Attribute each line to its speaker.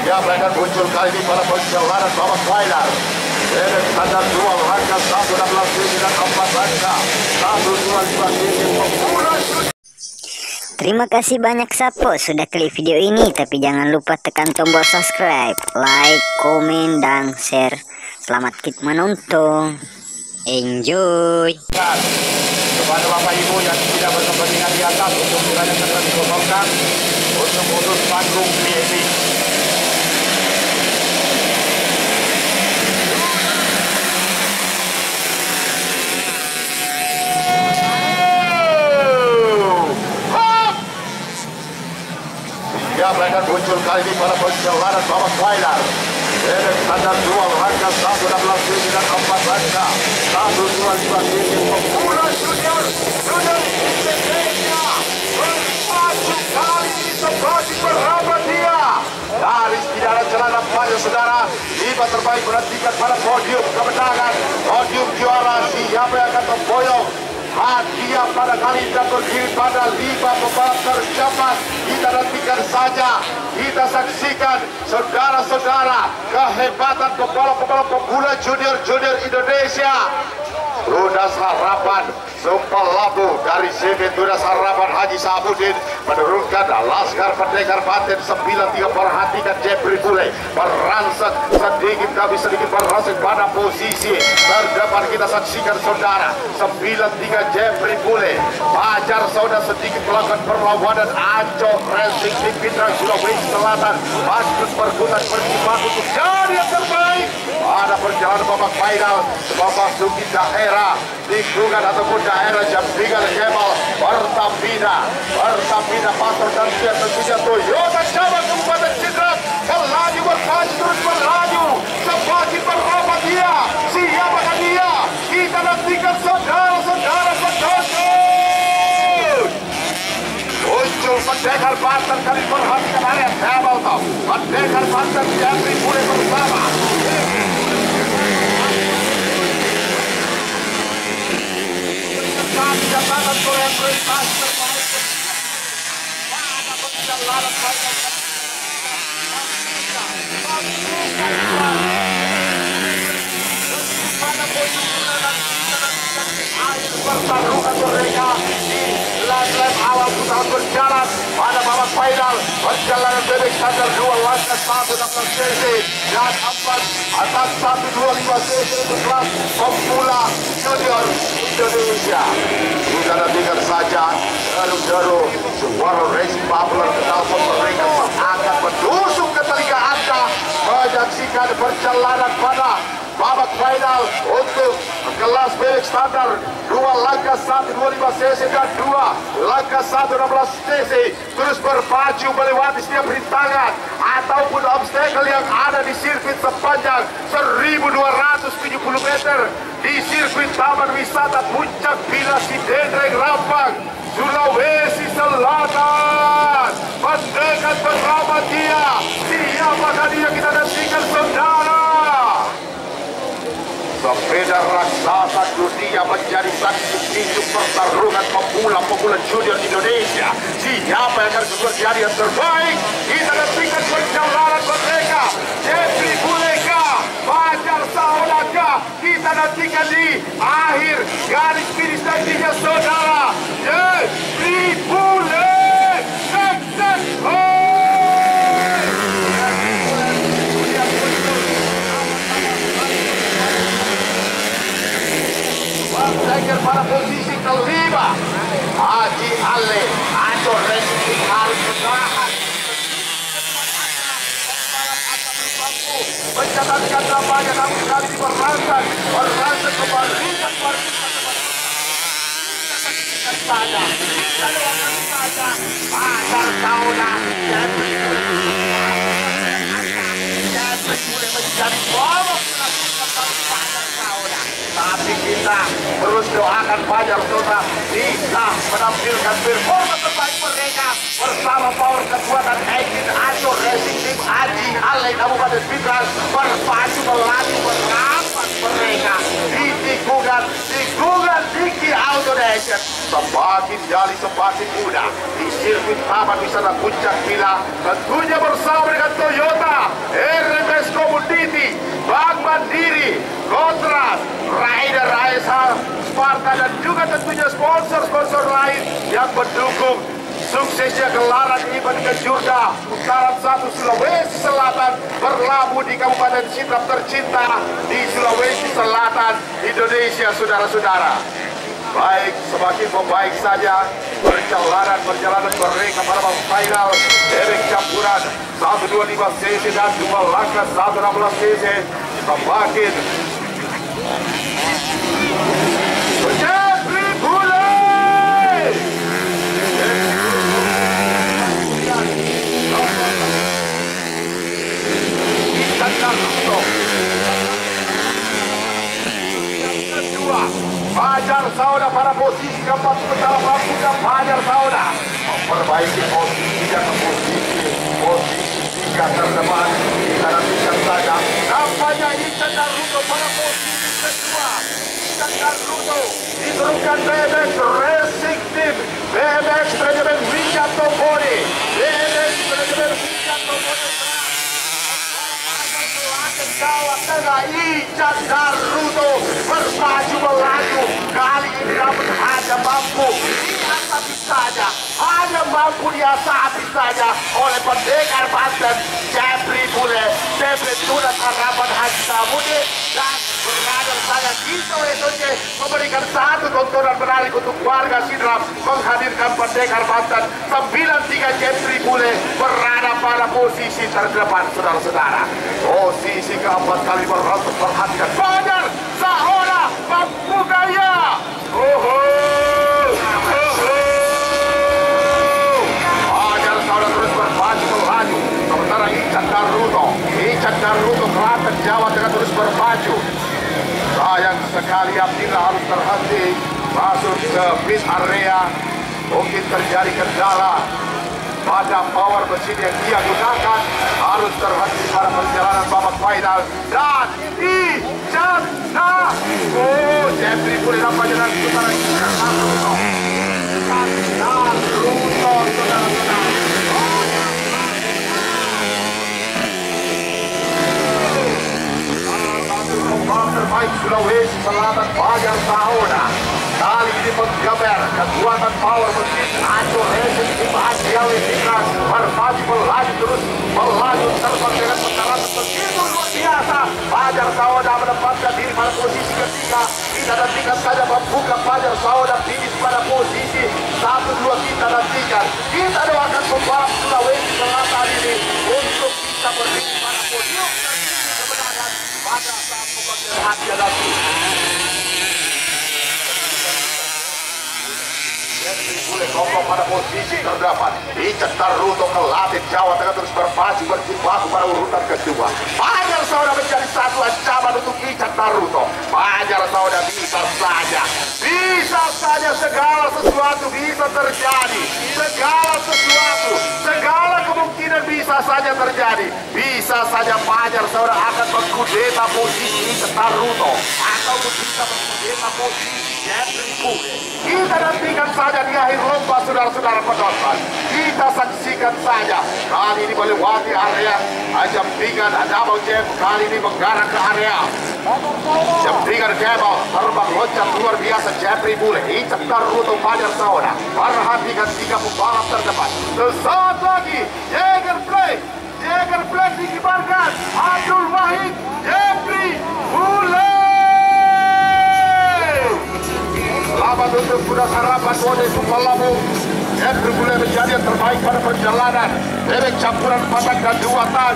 Speaker 1: Siapa yang akan muncul kali ini pada perjalanan babak final? Dengan standar dual harga 116 dan 4 harga 125.
Speaker 2: Terima kasih banyak Sapo sudah klik video ini, tapi jangan lupa tekan tombol subscribe, like, komen, dan share. Selamat menonton. Enjoy.
Speaker 1: Kepada Bapak Ibu yang tidak berkepentingan di atas untuk wilayah segera dikosongkan untuk urus panggung VIP. Siapa yang akan muncul kali ini pada perjalanan babak final? Dengan standar dual harga 116 dan 4 harga 125 pemula junior Indonesia berpacu kali ini seperti berhambat dia. Dari tidak ada celana panjang saudara, lima terbaik menantikan pada podium kemenangan, podium juara. Siapa yang akan memboyong hadiah pada kali ini berdiri pada 5 pembalap tercepat. Kita nantikan saja, kita saksikan saudara-saudara kehebatan pembalap-pembalap pemula junior Indonesia. Tunas Harapan Sumpah Labu dari CV Tunas Harapan Haji Sahabudin menurunkan Laskar Pendekar Banten 93. Perhatikan Jeffrey Bule merangsek sedikit demi sedikit merangsek pada posisi terdepan. Kita saksikan saudara 93 Jeffrey Bule Pajar saudara sedikit melakukan perlawanan. Ancol Racing di Pindrang Sulawesi Selatan masuk perkutan berjimat untuk jadi yang terbaik pada perjalanan babak final. Memasuki daerah lingkungan ataupun daerah Jampingan Kemal Pertamina Pasar dan Siap tentunya Toyota cabang Kabupaten Cirebon melaju berpacu terus melaju semakin berhambat dia. Siapakah dia? Kita nantikan saudara-saudara penonton. Muncul Pendekar Banten kali perhatikan area Hamilton. Pendekar Banten Jeffrey Bule bersama dinyatakan oleh prestasi terbaik pada perjalanan final pada posisi akhir pertarungan mereka di lap awal putaran berjalan pada babak final perjalanan bebek standar 2 lantas 116 cc dan 4 atas 125 cc untuk kelas pemula junior Indonesia. Kita nantikan saja deru-deru suara racing bubbler kenalpot mereka akan menusuk ke telinga Anda menyaksikan perjalanan pada babak final untuk kelas bebek standar 2 langkah 125 cc dan 2 langkah 116 cc terus berpacu melewati setiap rintangan ataupun obstacle yang ada di sirkuit sepanjang 1270 meter di sirkuit Taman Wisata Puncak Binasi Dendreng Rambang, Sulawesi Selatan. Pendekar bersama dia, siapakah dia? Kita nantikan saudara. Sepeda raksasa dunia menjadi saksi bisu pertarungan pemula junior Indonesia. Siapa yang akan menjadi yang terbaik? Kita nantikan perjalanan mereka. Jeffrey Buleka, Pajar Saulaka. Kita nantikan di akhir garis finish nantinya saudara. Jeffrey Bule. Bergeser pada posisi kelima. Haji Ale Ancol Racing harus bertahan. Mencatatkan namanya namun kali ini merangsek kembali saja. Pasar tahunan dan boleh menjadi babak tapi kita terus doakan Fajar Sultan bisa menampilkan performa terbaik mereka bersama power kekuatan engine Ancol Racing Team Haji Ale Kabupaten Pindrang berpacu melaju merapat mereka di tikungan Diki Auto Nation. Semakin jali semakin mudah di sirkuit Taman Wisata Puncak Bila tentunya bersama dengan Toyota kita dan juga tentunya sponsor-sponsor lain yang mendukung suksesnya gelaran event Kejurda Putaran 1 Sulawesi Selatan berlabuh di Kabupaten Sidrap tercinta di Sulawesi Selatan, Indonesia, saudara-saudara. Baik, semakin membaik saja perjalanan mereka pada babak final dari campuran 125 cc dan 2 langkah 116 cc. Semakin Jeffrey Bule Fajar Sauda pada posisi keempat sementara waktunya Fajar Sauda memperbaiki posisinya ke posisi 3 terdepan. Kita nantikan saja nampaknya Ican Naruto pada posisi kedua. Ican Naruto diteruskan BMX Racing Team, BMX Manajemen Wijato Boni, BMX Manajemen Wijato Boni. Jawa Tengah Ican Naruto bermaju melaju. Kali ini namun hanya mampu diasapi saja, hanya mampu diasapi saja oleh pendekar Banten Jeffrey Bule. Jeffrey Tunas harapan Haji Samudi dan berada saja kita SOC memberikan satu tontonan menarik untuk warga Sidrap menghadirkan pendekar Banten 93 Jeffrey Bule berada pada posisi terdepan, saudara-saudara. Posisi keempat kali berontok perhatikan Fajar Sauda Pampugaya. Fajar Sauda terus bermaju melaju sementara Ican Naruto Klaten Jawa Tengah terus bermaju. Sayang sekali Abdillah harus terhenti masuk ke pit area. Mungkin terjadi kendala pada power mesin yang dia gunakan, harus terhenti pada perjalanan babak final. Dan Ican Naruto Jeffrey Bule nampaknya dan saudara Ican Naruto, saudara-saudara. Terbaik Sulawesi Selatan Fajar Sauda kali ini menggambar kekuatan power mesin Aco Racing Team Asiawi Fitness bermaju melaju terus terbang dengan putaran begitu luar biasa. Fajar Sauda menempatkan diri pada posisi ketiga. Kita nantikan saja membuka Fajar Sauda finish pada posisi 1-2. Kita nantikan, kita doakan pembalap Sulawesi Selatan ini untuk bisa berdiri pada podium kemenangan pada saat pembagian hadiah nanti. Bule kompak pada posisi terdapat. Ican Naruto Klaten Jawa Tengah terus berjibaku pada urutan kedua. Fajar Sauda menjadi satu ancaman untuk Ican Naruto. Fajar Sauda bisa saja segala sesuatu bisa terjadi. Segala kemungkinan bisa saja terjadi. Bisa saja Fajar Sauda akan mengkudeta posisi Ican Naruto atau bisa mengkudeta posisi Jeffrey Bule. Kita nantikan saja di akhir lomba, saudara-saudara penonton. Kita saksikan saja. Kali ini melewati area Jampingan Double Jam. Kali ini mengarah ke area Jampingan Cable. Terbang loncat luar biasa Jeffrey Bule. Ican Naruto Fajar Sauda. Perhatikan 3 pembalap terdepan. Sesaat lagi Jaeger Flag dikibarkan. Abdul Wahid Jeffrey Bule. Selamat untuk kuda harapan Bone Supalamu. Jeffrey Bule menjadi yang terbaik pada perjalanan. Bebek campuran patang dan 2 tan.